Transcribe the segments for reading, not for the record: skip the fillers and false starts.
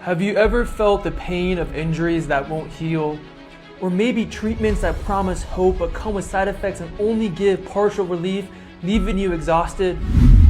Have you ever felt the pain of injuries that won't heal? Or maybe treatments that promise hope but come with side effects and only give partial relief, leaving you exhausted?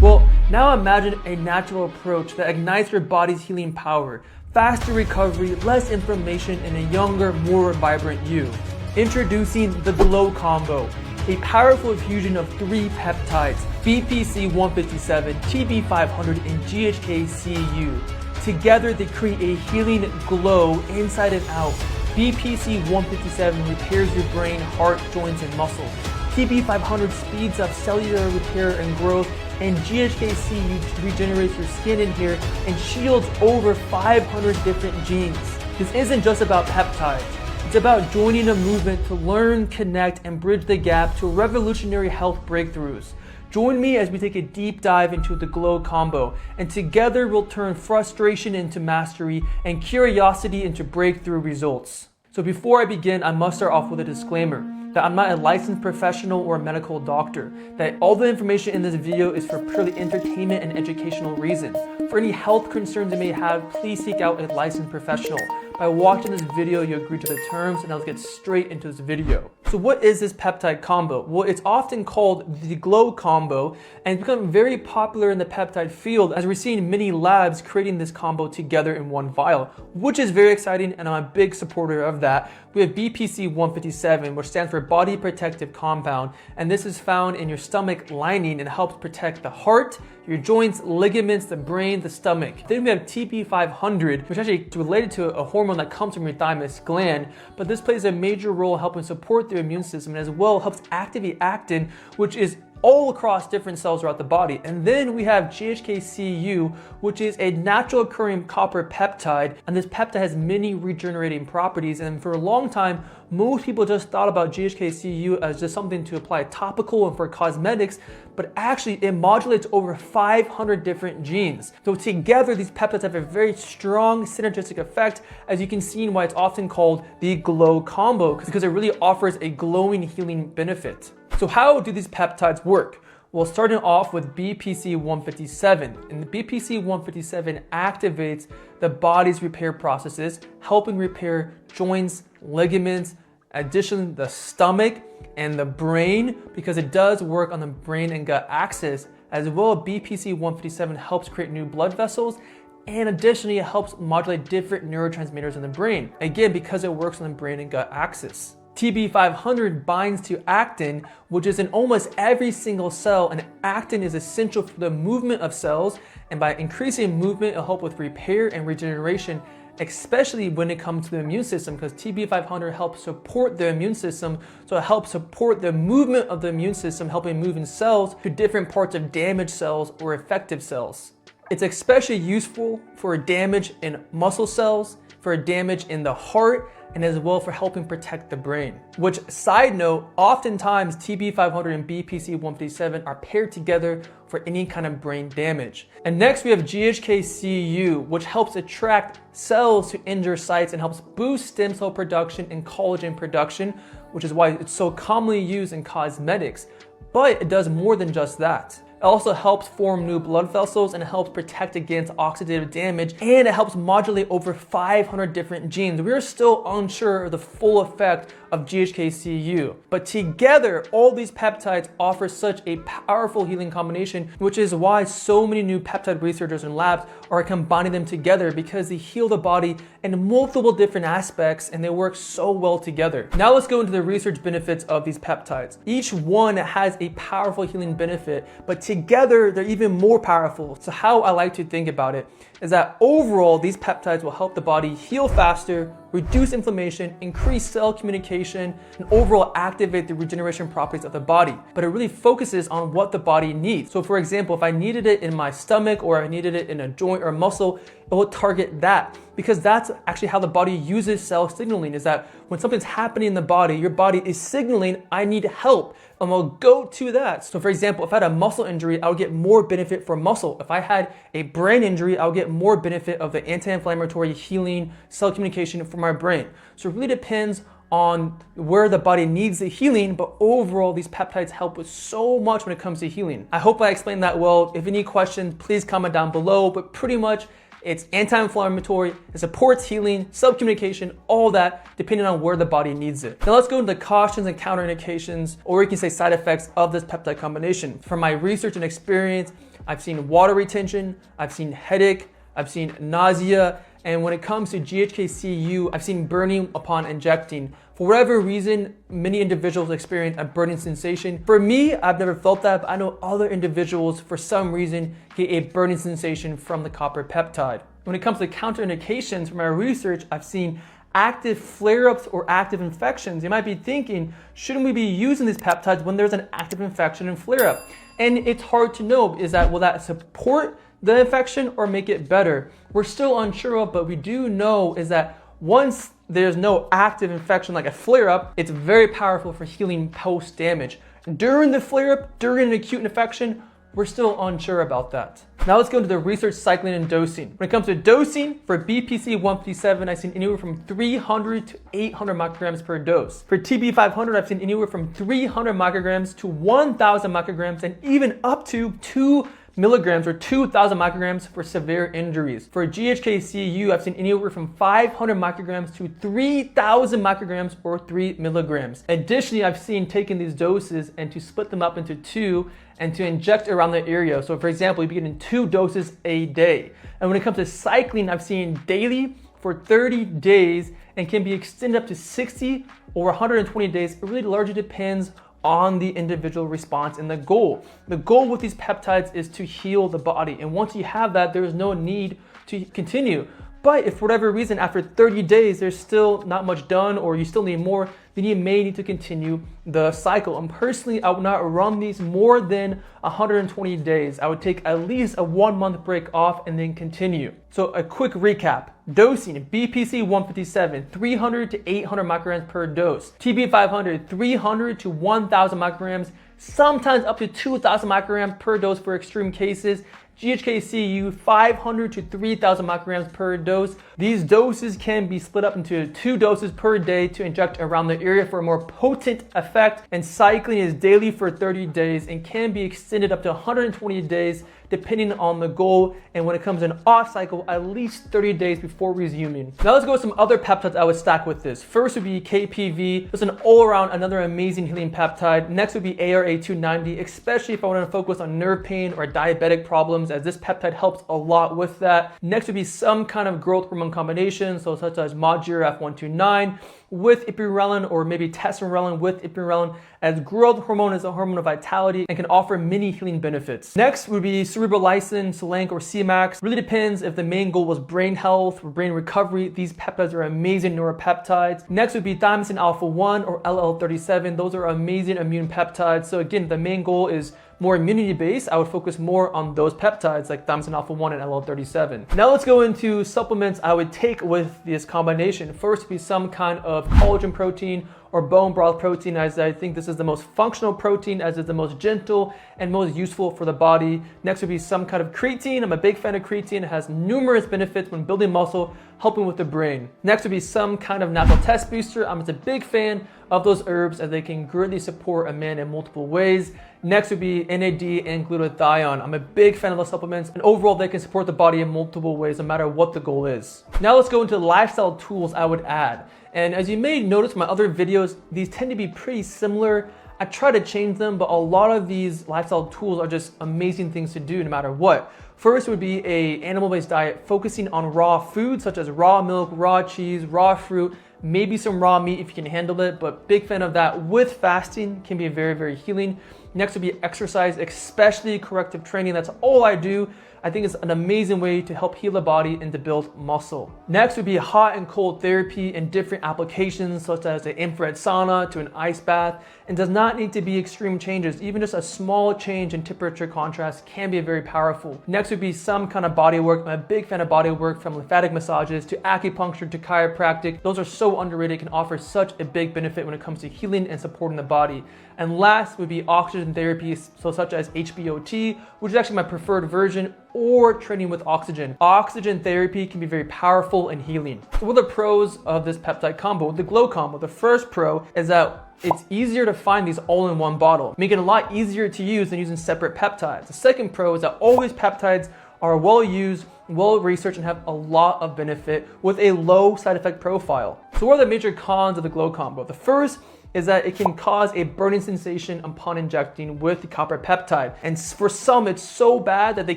Well, now imagine a natural approach that ignites your body's healing power, faster recovery, less inflammation, and a younger, more vibrant you. Introducing the Glow Combo, a powerful infusion of 3 peptides, BPC-157, TB500, and GHK-CU. Together, they create a healing glow inside and out. BPC-157 repairs your brain, heart, joints, and muscles. TB500 speeds up cellular repair and growth, and GHK-CU regenerates your skin and hair and shields over 500 different genes. This isn't just about peptides. It's about joining a movement to learn, connect, and bridge the gap to revolutionary health breakthroughs. Join me as we take a deep dive into the Glow Combo, and together we'll turn frustration into mastery and curiosity into breakthrough results. So before I begin, I must start off with a disclaimer that I'm not a licensed professional or a medical doctor, that all the information in this video is for purely entertainment and educational reasons. For any health concerns you may have, please seek out a licensed professional. By watching this video, you agree to the terms, and let's get straight into this video. So what is this peptide combo? Well, it's often called the Glow Combo, and it's become very popular in the peptide field as we're seeing many labs creating this combo together in one vial, which is very exciting, and I'm a big supporter of that. We have BPC-157, which stands for Body Protective Compound, and this is found in your stomach lining and helps protect the heart, your joints, ligaments, the brain, the stomach. Then we have TB500, which is actually related to a hormone that comes from your thymus gland, but this plays a major role helping support the immune system and as well helps activate actin, which is all across different cells throughout the body. And then we have GHK-CU, which is a natural occurring copper peptide, and this peptide has many regenerating properties. And for a long time, most people just thought about GHK-CU as just something to apply topical and for cosmetics, but actually it modulates over 500 different genes. So together, these peptides have a very strong synergistic effect, as you can see why it's often called the Glow Combo, because it really offers a glowing healing benefit. So how do these peptides work? Well, starting off with BPC-157, and the BPC-157 activates the body's repair processes, helping repair joints, ligaments, additionally the stomach and the brain, because it does work on the brain and gut axis. As well, BPC-157 helps create new blood vessels, and additionally it helps modulate different neurotransmitters in the brain, again because it works on the brain and gut axis. TB500 binds to actin, which is in almost every single cell, and actin is essential for the movement of cells, and by increasing movement, it'll help with repair and regeneration, especially when it comes to the immune system, because TB500 helps support the immune system, so it helps support the movement of the immune system, helping move in cells to different parts of damaged cells or effective cells. It's especially useful for damage in muscle cells, for damage in the heart, and as well for helping protect the brain. Which, side note, oftentimes TB500 and BPC-157 are paired together for any kind of brain damage. And next we have GHK-CU, which helps attract cells to injured sites and helps boost stem cell production and collagen production, which is why it's so commonly used in cosmetics. But it does more than just that. It also helps form new blood vessels and it helps protect against oxidative damage, and it helps modulate over 500 different genes. We are still unsure of the full effect of GHK-CU, but together all these peptides offer such a powerful healing combination, which is why so many new peptide researchers and labs are combining them together, because they heal the body in multiple different aspects and they work so well together. Now let's go into the research benefits of these peptides. Each one has a powerful healing benefit, but together they're even more powerful. So how I like to think about it is that overall these peptides will help the body heal faster, reduce inflammation, increase cell communication, and overall activate the regeneration properties of the body. But it really focuses on what the body needs. So for example, if I needed it in my stomach or I needed it in a joint or muscle, it will target that, because that's actually how the body uses cell signaling, is that when something's happening in the body, your body is signaling, I need help, and we'll go to that. So for example, if I had a muscle injury, I would get more benefit for muscle. If I had a brain injury, I would get more benefit of the anti-inflammatory healing cell communication for my brain. So it really depends on where the body needs the healing, but overall these peptides help with so much when it comes to healing. I hope I explained that well. If any questions, please comment down below, but pretty much It's anti-inflammatory, it supports healing, subcommunication, all that, depending on where the body needs it. Now let's go into the cautions and counterindications, or you can say side effects of this peptide combination. From my research and experience, I've seen water retention, I've seen headache, I've seen nausea, and when it comes to GHK-Cu, I've seen burning upon injecting. For whatever reason, many individuals experience a burning sensation. For me, I've never felt that, but I know other individuals, for some reason, get a burning sensation from the copper peptide. When it comes to counterindications, from my research, I've seen active flare-ups or active infections. You might be thinking, shouldn't we be using these peptides when there's an active infection and flare-up? And it's hard to know, will that support the infection or make it better? We're still unsure of, but we do know is that once there's no active infection like a flare-up, it's very powerful for healing post-damage. During the flare-up, during an acute infection, we're still unsure about that. Now let's go into the research, cycling, and dosing. When it comes to dosing, for BPC 157, I've seen anywhere from 300 to 800 micrograms per dose. For TB 500, I've seen anywhere from 300 micrograms to 1,000 micrograms, and even up to 2 milligrams or 2,000 micrograms for severe injuries. For GHK-Cu, I've seen anywhere from 500 micrograms to 3,000 micrograms or 3 milligrams. Additionally, I've seen taking these doses and to split them up into two and to inject around the area. So for example, you'd be getting 2 doses a day. And when it comes to cycling, I've seen daily for 30 days and can be extended up to 60 or 120 days. It really largely depends on the individual response and the goal. The goal with these peptides is to heal the body. And once you have that, there is no need to continue. But if for whatever reason, after 30 days, there's still not much done or you still need more, then you may need to continue the cycle. And personally, I would not run these more than 120 days. I would take at least a 1 month break off and then continue. So a quick recap. Dosing, BPC 157, 300 to 800 micrograms per dose. TB 500, 300 to 1,000 micrograms, sometimes up to 2,000 micrograms per dose for extreme cases. GHK-Cu 500 to 3,000 micrograms per dose. These doses can be split up into 2 doses per day to inject around the area for a more potent effect. And cycling is daily for 30 days and can be extended up to 120 days depending on the goal. And when it comes to an off cycle, at least 30 days before resuming. Now let's go with some other peptides I would stack with this. First would be KPV. It's an all-around, another amazing healing peptide. Next would be ARA290, especially if I want to focus on nerve pain or diabetic problems, as this peptide helps a lot with that. Next would be some kind of growth hormone combination, so such as F129 with ipirelin, or maybe testosterone with ipirelin, as growth hormone is a hormone of vitality and can offer many healing benefits. Next would be cerebral lysin, Selenk, or CMAX. Really depends if the main goal was brain health or brain recovery. These peptides are amazing neuropeptides. Next would be thymosin alpha 1 or LL37. Those are amazing immune peptides. So again, the main goal is more immunity based. I would focus more on those peptides like thymosin alpha 1 and LL37. Now let's go into supplements I would take with this combination. First would be some kind of collagen protein or bone broth protein, as I think this is the most functional protein, as it's the most gentle and most useful for the body. Next would be some kind of creatine. I'm a big fan of creatine. It has numerous benefits when building muscle, helping with the brain. Next would be some kind of natural test booster. I'm just a big fan of those herbs as they can greatly support a man in multiple ways. Next would be NAD and glutathione. I'm a big fan of those supplements, and overall they can support the body in multiple ways no matter what the goal is. Now let's go into lifestyle tools I would add. And as you may notice from my other videos, these tend to be pretty similar. I try to change them, but a lot of these lifestyle tools are just amazing things to do no matter what. First would be an animal-based diet focusing on raw foods such as raw milk, raw cheese, raw fruit, maybe some raw meat if you can handle it, but big fan of that. With fasting can be very, very healing. Next would be exercise, especially corrective training. That's all I do. I think it's an amazing way to help heal the body and to build muscle. Next would be hot and cold therapy and different applications such as an infrared sauna to an ice bath, and does not need to be extreme changes. Even just a small change in temperature contrast can be very powerful. Next would be some kind of body work. I'm a big fan of body work, from lymphatic massages to acupuncture to chiropractic. Those are so underrated, can offer such a big benefit when it comes to healing and supporting the body. And last would be oxygen therapy, so such as HBOT, which is actually my preferred version, or training with oxygen. Oxygen therapy can be very powerful and healing. So what are the pros of this peptide combo, the Glow combo? The first pro is that it's easier to find these all in one bottle, making it a lot easier to use than using separate peptides. The second pro is that all these peptides are well used, well researched, and have a lot of benefit with a low side effect profile. So what are the major cons of the Glow combo? The first is that it can cause a burning sensation upon injecting with the copper peptide. And for some, it's so bad that they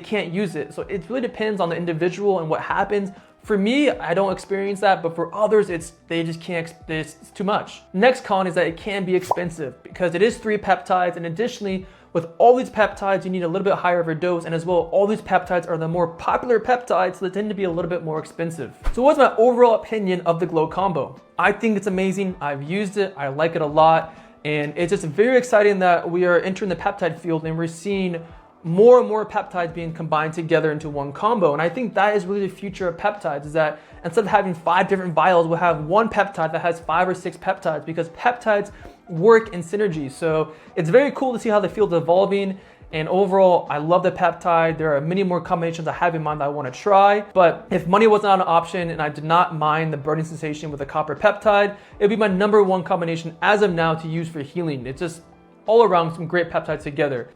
can't use it. So it really depends on the individual and what happens. For me, I don't experience that, but for others, they just can't, it's too much. Next con is that it can be expensive because it is 3 peptides, and additionally, with all these peptides, you need a little bit higher of a dose, and as well, all these peptides are the more popular peptides, so they tend to be a little bit more expensive. So what's my overall opinion of the Glow combo? I think it's amazing. I've used it. I like it a lot, and it's just very exciting that we are entering the peptide field and we're seeing more and more peptides being combined together into one combo. And I think that is really the future of peptides, is that instead of having 5 different vials, we'll have one peptide that has 5 or 6 peptides, because peptides work in synergy. So it's very cool to see how the field's evolving. And overall, I love the peptide. There are many more combinations I have in mind that I want to try. But if money was not an option and I did not mind the burning sensation with the copper peptide, it would be my #1 combination as of now to use for healing. It's just all around some great peptides together.